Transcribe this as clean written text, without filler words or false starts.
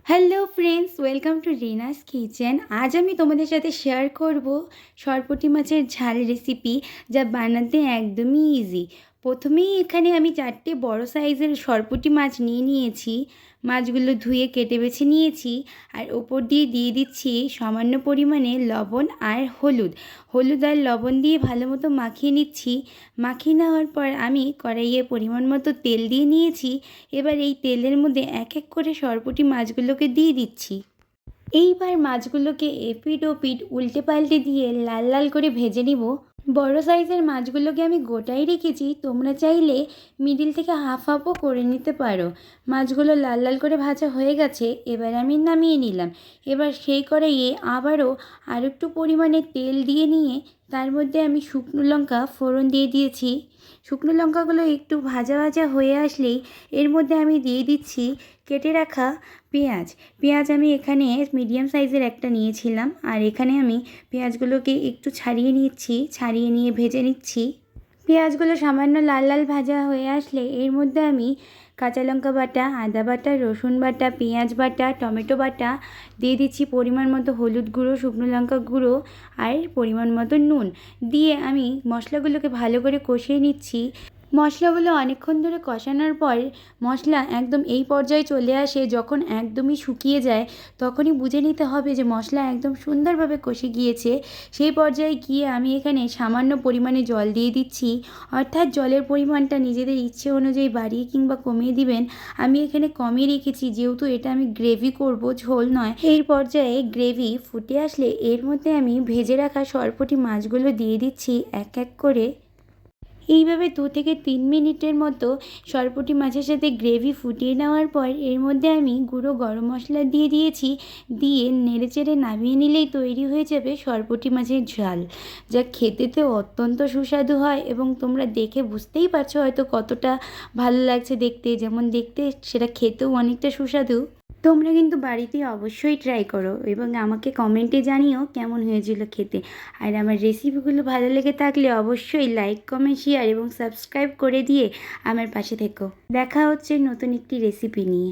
Hello friends, welcome to Rina's kitchen. আজ আমি তোমাদের সাথে শেয়ার করব সরপুঁটি মাছের ঝাল রেসিপি, যা বানাতে একদমই ইজি। প্রথমেই এখানে আমি 4টে বড় সাইজের সরপুঁটি মাছ নিয়ে নিয়েছি। মাছগুলো ধুয়ে কেটে বেছে নিয়েছি, আর ওপর দিয়ে দিয়ে দিচ্ছি সামান্য পরিমাণে লবণ আর হলুদ। হলুদ আর লবণ দিয়ে ভালো মতো মাখিয়ে নিচ্ছি। মাখিয়ে নেওয়ার পর আমি কড়াইয়ে পরিমাণ মতো তেল দিয়ে নিয়েছি। এবার এই তেলের মধ্যে এক এক করে সরপুঁটি মাছগুলোকে দিয়ে দিচ্ছি। এইবার মাছগুলোকে এপিট ওপিট উল্টে পাল্টে দিয়ে লাল লাল করে ভেজে নিব। বড় সাইজের মাছগুলোকে আমি গোটাই রেখেছি, তোমরা চাইলে মিডিল থেকে হাফ হাফও করে নিতে পারো। মাছগুলো লাল লাল করে ভাজা হয়ে গেছে, এবার আমি নামিয়ে নিলাম। এবার সেই কড়াইয়ে আবারও আর একটু পরিমাণে তেল দিয়ে নিয়ে তার মধ্যে আমি শুকনো লঙ্কা ফোড়ন দিয়ে দিয়েছি। শুকনো লঙ্কাগুলো একটু ভাজা ভাজা হয়ে আসলেই এর মধ্যে আমি দিয়ে দিচ্ছি কেটে রাখা পেঁয়াজ। পেঁয়াজ আমি এখানে মিডিয়াম সাইজের একটা নিয়েছিলাম, আর এখানে আমি পেঁয়াজগুলোকে একটু ছাড়িয়ে নিয়ে ভেজে নিচ্ছি। পেঁয়াজগুলো সামান্য লাল লাল ভাজা হয়ে আসলে এর মধ্যে আমি কাঁচা লঙ্কা বাটা, আদা বাটা, রসুন বাটা, পেঁয়াজ বাটা, টমেটো বাটা দিয়ে দিচ্ছি। পরিমাণ মতো হলুদ গুঁড়ো, শুকনো লঙ্কা গুঁড়ো আর পরিমাণ মতো নুন দিয়ে আমি মশলাগুলোকে ভালো করে কষিয়ে নিচ্ছি। মশলাগুলো অনেকক্ষণ ধরে কষানোর পর মশলা একদম এই পর্যায়ে চলে আসে যখন একদমই শুকিয়ে যায়, তখনই বুঝে নিতে হবে যে মশলা একদম সুন্দরভাবে কষে গিয়েছে। সেই পর্যায়ে গিয়ে আমি এখানে সামান্য পরিমাণে জল দিয়ে দিচ্ছি, অর্থাৎ জলের পরিমাণটা নিজেদের ইচ্ছে অনুযায়ী বাড়িয়ে কিংবা কমিয়ে দিবেন। আমি এখানে কমিয়ে রেখেছি, যেহেতু এটা আমি গ্রেভি করব, ঝোল নয়। এই পর্যায়ে গ্রেভি ফুটে আসলে এর মধ্যে আমি ভেজে রাখা সরপুঁটি মাছগুলো দিয়ে দিচ্ছি এক এক করে। এইভাবে 2 থেকে 3 মিনিটের মতো সরপুঁটি মাছের সাথে গ্রেভি ফুটিয়ে নেওয়ার পর এর মধ্যে আমি গুঁড়ো গরম মশলা দিয়ে দিয়েছি। দিয়ে নেড়েচেড়ে নামিয়ে নিলেই তৈরি হয়ে যাবে সরপুঁটি মাছের ঝাল, যা খেতেতে অত্যন্ত সুস্বাদু হয়। এবং তোমরা দেখে বুঝতেই পারছো হয়তো কতটা ভালো লাগছে দেখতে, যেমন দেখতে সেটা খেতেও অনেকটা সুস্বাদু। তোমরা কিন্তু বাড়িতে অবশ্যই ট্রাই করো এবং আমাকে কমেন্টে জানিও কেমন হয়েছিল খেতে। আর আমার রেসিপিগুলো ভালো লেগে থাকলে অবশ্যই লাইক, কমেন্ট, শেয়ার এবং সাবস্ক্রাইব করে দিয়ে আমার পাশে থেকো। দেখা হচ্ছে নতুন একটি রেসিপি নিয়ে।